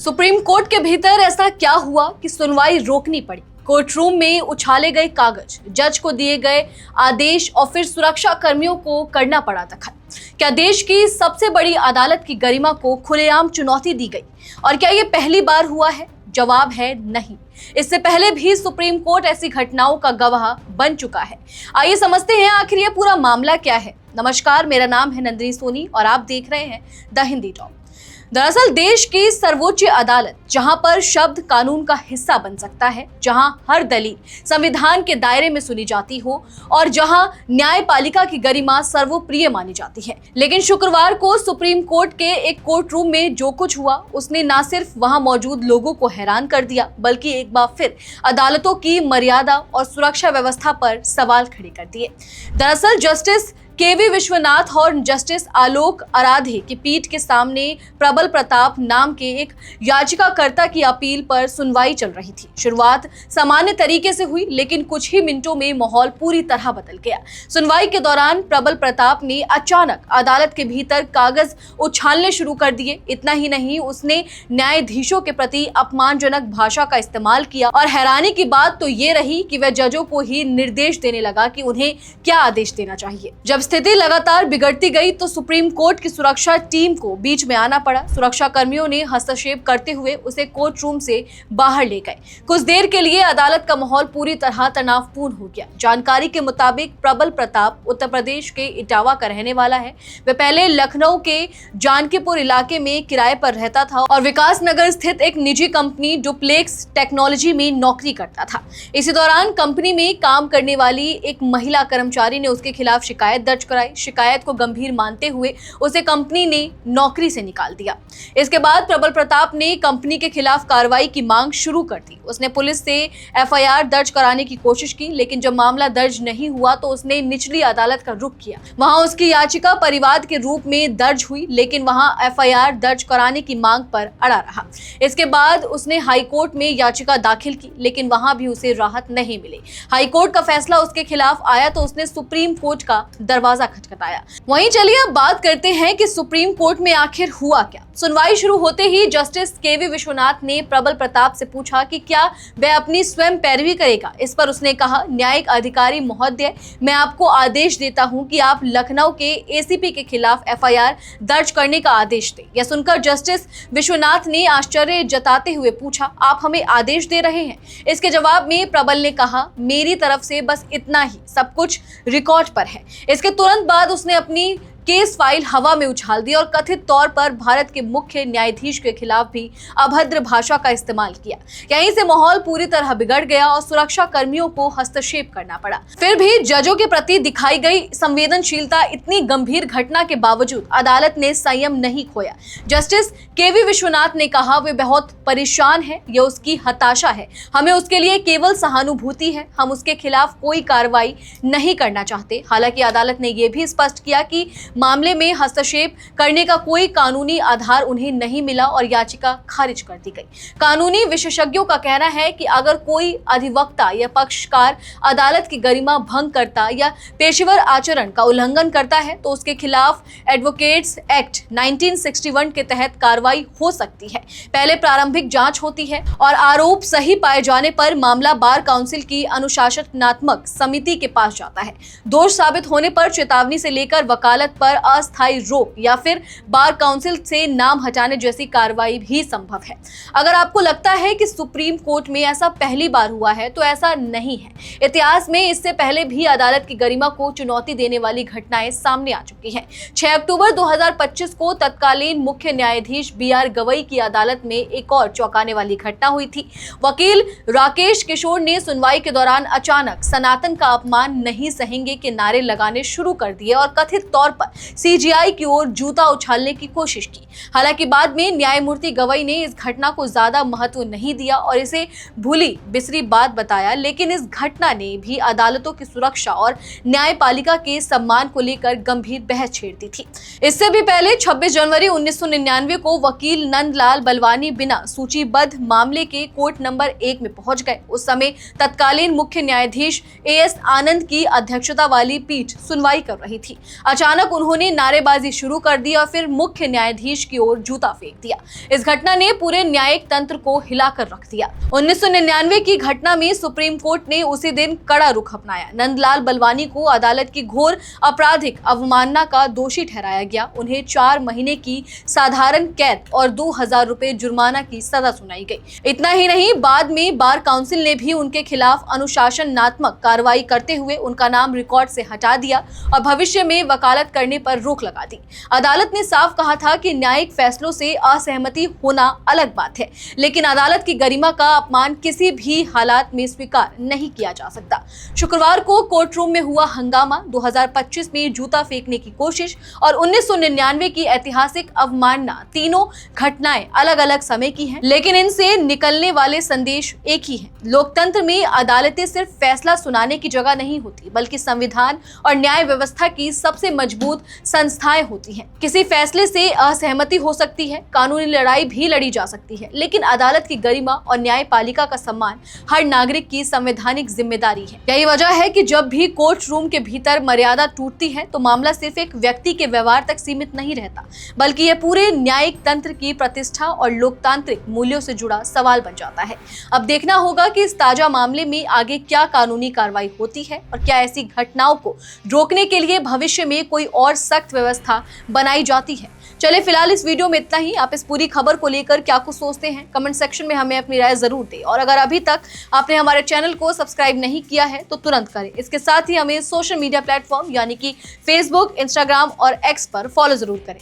Supreme court के भीतर ऐसा क्या हुआ कि सुनवाई रोकनी पड़ी? कोर्ट रूम में उछाले गए कागज, जज को दिए गए आदेश और फिर सुरक्षा कर्मियों को करना पड़ा दखल। क्या देश की सबसे बड़ी अदालत की गरिमा को खुलेआम चुनौती दी गई? और क्या ये पहली बार हुआ है? जवाब है नहीं। इससे पहले भी सुप्रीम कोर्ट ऐसी घटनाओं का गवाह बन चुका है। आइए समझते हैं आखिर ये पूरा मामला क्या है। नमस्कार, मेरा नाम है नंदिनी सोनी और आप देख रहे हैं द हिंदी टॉक। दरअसल देश की सर्वोच्च अदालत, जहां पर शब्द कानून का हिस्सा बन सकता है, जहां हर दलील संविधान के दायरे में सुनी जाती हो और जहां न्यायपालिका की गरिमा सर्वप्रिय मानी जाती है। लेकिन शुक्रवार को सुप्रीम कोर्ट के एक कोर्ट रूम में जो कुछ हुआ, उसने न सिर्फ वहां मौजूद लोगों को हैरान कर दिया, बल्कि एक बार फिर अदालतों की मर्यादा और सुरक्षा व्यवस्था पर सवाल खड़े कर दिए। दरअसल जस्टिस केवी विश्वनाथ और जस्टिस आलोक आराधे की पीठ के सामने प्रबल प्रताप नाम के एक याचिकाकर्ता की अपील पर सुनवाई चल रही थी। शुरुआत सामान्य तरीके से हुई, लेकिन कुछ ही मिनटों में माहौल पूरी तरह बदल गया। सुनवाई के दौरान प्रबल प्रताप ने अचानक अदालत के भीतर कागज उछालने शुरू कर दिए। इतना ही नहीं, उसने न्यायाधीशों के प्रति अपमानजनक भाषा का इस्तेमाल किया और हैरानी की बात तो ये रही कि वह जजों को ही निर्देश देने लगा कि उन्हें क्या आदेश देना चाहिए। जब स्थिति लगातार बिगड़ती गई तो सुप्रीम कोर्ट की सुरक्षा टीम को बीच में आना पड़ा। सुरक्षा कर्मियों ने हस्तक्षेप करते हुए उसे कोर्ट रूम से बाहर ले गए। कुछ देर के लिए अदालत का माहौल पूरी तरह तनावपूर्ण हो गया। जानकारी के मुताबिक प्रबल प्रताप उत्तर प्रदेश के इटावा का रहने वाला है। वह पहले लखनऊ के जानकीपुर इलाके में किराए पर रहता था और विकास नगर स्थित एक निजी कंपनी डुप्लेक्स टेक्नोलॉजी में नौकरी करता था। इसी दौरान कंपनी में काम करने वाली एक महिला कर्मचारी ने उसके खिलाफ शिकायत दर्ज कराई। शिकायत को गंभीर मानते हुए उसे कंपनी ने नौकरी से निकाल दिया। इसके बाद प्रबल प्रताप ने कंपनी के खिलाफ कार्रवाई की मांग शुरू कर दी। उसने पुलिस से एफआईआर दर्ज कराने की कोशिश की, लेकिन जब मामला दर्ज नहीं हुआ तो उसने निचली अदालत का रुख किया। वहां उसकी याचिका परिवाद के रूप में दर्ज हुई, लेकिन वहां एफआईआर दर्ज कराने की मांग पर अड़ा रहा। इसके बाद उसने हाईकोर्ट में याचिका दाखिल की, लेकिन वहां भी उसे राहत नहीं मिली। हाईकोर्ट का फैसला उसके खिलाफ आया तो उसने सुप्रीम कोर्ट का दरवाजा खटखटाया। वहीं चलिए अब बात करते हैं कि सुप्रीम कोर्ट में आखिर हुआ क्या। सुनवाई शुरू होते ही जस्टिस केवी विश्वनाथ ने प्रबल प्रताप से पूछा कि क्या वह अपनी स्वयं पैरवी करेगा। इस पर उसने कहा, न्यायिक अधिकारी महोदय, मैं आपको आदेश देता हूं कि आप लखनऊ के एसीपी के खिलाफ एफआईआर दर्ज करने का आदेश दें। यह सुनकर जस्टिस विश्वनाथ ने आश्चर्य जताते हुए पूछा, आप हमें आदेश दे रहे हैं? इसके जवाब में प्रबल ने कहा, मेरी तरफ से बस इतना ही, सब कुछ रिकॉर्ड पर है। इसके तुरंत बाद उसने अपनी केस फाइल हवा में उछाल दी और कथित तौर पर भारत के मुख्य न्यायाधीश के खिलाफ भी अभद्र भाषा का इस्तेमाल किया। यहीं से माहौल पूरी तरह बिगड़ गया और सुरक्षा कर्मियों को हस्तक्षेप करना पड़ा। फिर भी जजों के प्रति दिखाई गई संवेदनशीलता, इतनी गंभीर घटना के बावजूद अदालत ने संयम नहीं खोया। जस्टिस केवी विश्वनाथ ने कहा, वे बहुत परेशान है, यह उसकी हताशा है, हमें उसके लिए केवल सहानुभूति है, हम उसके खिलाफ कोई कार्रवाई नहीं करना चाहते। हालांकि अदालत ने यह भी स्पष्ट किया कि मामले में हस्तक्षेप करने का कोई कानूनी आधार उन्हें नहीं मिला और याचिका खारिज कर दी गई। कानूनी विशेषज्ञों का कहना है कि अगर कोई अधिवक्ता या पक्षकार अदालत की गरिमा भंग करता या पेशेवर आचरण का उल्लंघन करता है तो उसके खिलाफ एडवोकेट्स एक्ट 1961 के तहत कार्रवाई हो सकती है। पहले प्रारंभिक जांच होती है और आरोप सही पाए जाने पर मामला बार काउंसिल की अनुशासनात्मक समिति के पास जाता है। दोष साबित होने पर चेतावनी से लेकर वकालत पर अस्थायी रोक या फिर बार काउंसिल से नाम हटाने जैसी कार्रवाई भी संभव है। अगर आपको लगता है कि सुप्रीम कोर्ट में ऐसा पहली बार हुआ है तो ऐसा नहीं है। इतिहास में इससे पहले भी अदालत की गरिमा को चुनौती देने वाली घटनाएं सामने आ चुकी हैं। 6 अक्टूबर 2025 को तत्कालीन मुख्य न्यायाधीश बीआर गवई की अदालत में एक और चौंकाने वाली घटना हुई थी। वकील राकेश किशोर ने सुनवाई के दौरान अचानक सनातन का अपमान नहीं सहेंगे के नारे लगाने शुरू कर दिए और कथित तौर पर सीजीआई की ओर जूता उछालने की कोशिश की। हालांकि बाद में न्यायमूर्ति गवई ने इस घटना को ज्यादा महत्व नहीं दिया और इसे भूली बिसरी बात बताया, लेकिन इस घटना ने भी अदालतों की सुरक्षा और न्यायपालिका के सम्मान को लेकर गंभीर बहस छेड़ दी थी। इससे भी पहले 26 जनवरी 1999 को वकील नंदलाल बलवानी बिना सूचीबद्ध मामले के कोर्ट नंबर 1 में पहुंच गए। उस समय तत्कालीन मुख्य न्यायाधीश एएस आनंद की अध्यक्षता वाली पीठ सुनवाई कर रही थी। अचानक उन्होंने नारेबाजी शुरू कर दी और फिर मुख्य न्यायाधीश की ओर जूता फेंक दिया। इस घटना ने पूरे न्यायिक तंत्र को हिलाकर रख दिया। 1999 की घटना में सुप्रीम कोर्ट ने उसी दिन कड़ा रुख अपनाया। नंदलाल बलवानी को अदालत की घोर आपराधिक अवमानना का दोषी ठहराया गया। उन्हें 4 महीने की साधारण कैद और 2000 रुपए जुर्माना की सजा सुनाई गई। इतना ही नहीं, बाद में बार काउंसिल ने भी उनके खिलाफ अनुशासनात्मक कार्रवाई करते हुए उनका नाम रिकॉर्ड से हटा दिया और भविष्य में वकालत करने पर रोक लगा दी। अदालत ने साफ कहा था कि न्यायिक फैसलों से असहमति होना अलग बात है, लेकिन अदालत की गरिमा का अपमान किसी भी हालात में स्वीकार नहीं किया जा सकता। शुक्रवार को कोर्ट रूम में हुआ हंगामा, 2025 में जूता फेंकने की कोशिश और 1999 की ऐतिहासिक अवमानना, तीनों घटनाएं अलग अलग समय की हैं, लेकिन इनसे निकलने वाले संदेश एक ही है। लोकतंत्र में अदालतें सिर्फ फैसला सुनाने की जगह नहीं होती, बल्कि संविधान और न्याय व्यवस्था की सबसे मजबूत संस्थाएं होती हैं। किसी फैसले से असहमति हो सकती है, कानूनी लड़ाई भी लड़ी जा सकती है, लेकिन अदालत की गरिमा और न्यायपालिका का सम्मान हर नागरिक की संवैधानिक जिम्मेदारी है। यही वजह है कि जब भी कोर्ट रूम के भीतर मर्यादा टूटती है तो मामला सिर्फ एक व्यक्ति के व्यवहार तक सीमित नहीं रहता, बल्कि यह पूरे न्यायिक तंत्र की प्रतिष्ठा और लोकतांत्रिक मूल्यों से जुड़ा सवाल बन जाता है। अब देखना होगा कि इस ताजा मामले में आगे क्या कानूनी कार्रवाई होती है और क्या ऐसी घटनाओं को रोकने के लिए भविष्य में कोई और सख्त व्यवस्था बनाई जाती है। चले फिलहाल इस वीडियो में इतना ही। आप इस पूरी खबर को लेकर क्या कुछ सोचते हैं, कमेंट सेक्शन में हमें अपनी राय जरूर दें और अगर अभी तक आपने हमारे चैनल को सब्सक्राइब नहीं किया है तो तुरंत करें। इसके साथ ही हमें सोशल मीडिया प्लेटफॉर्म यानी कि फेसबुक, इंस्टाग्राम और एक्स पर फॉलो जरूर करें।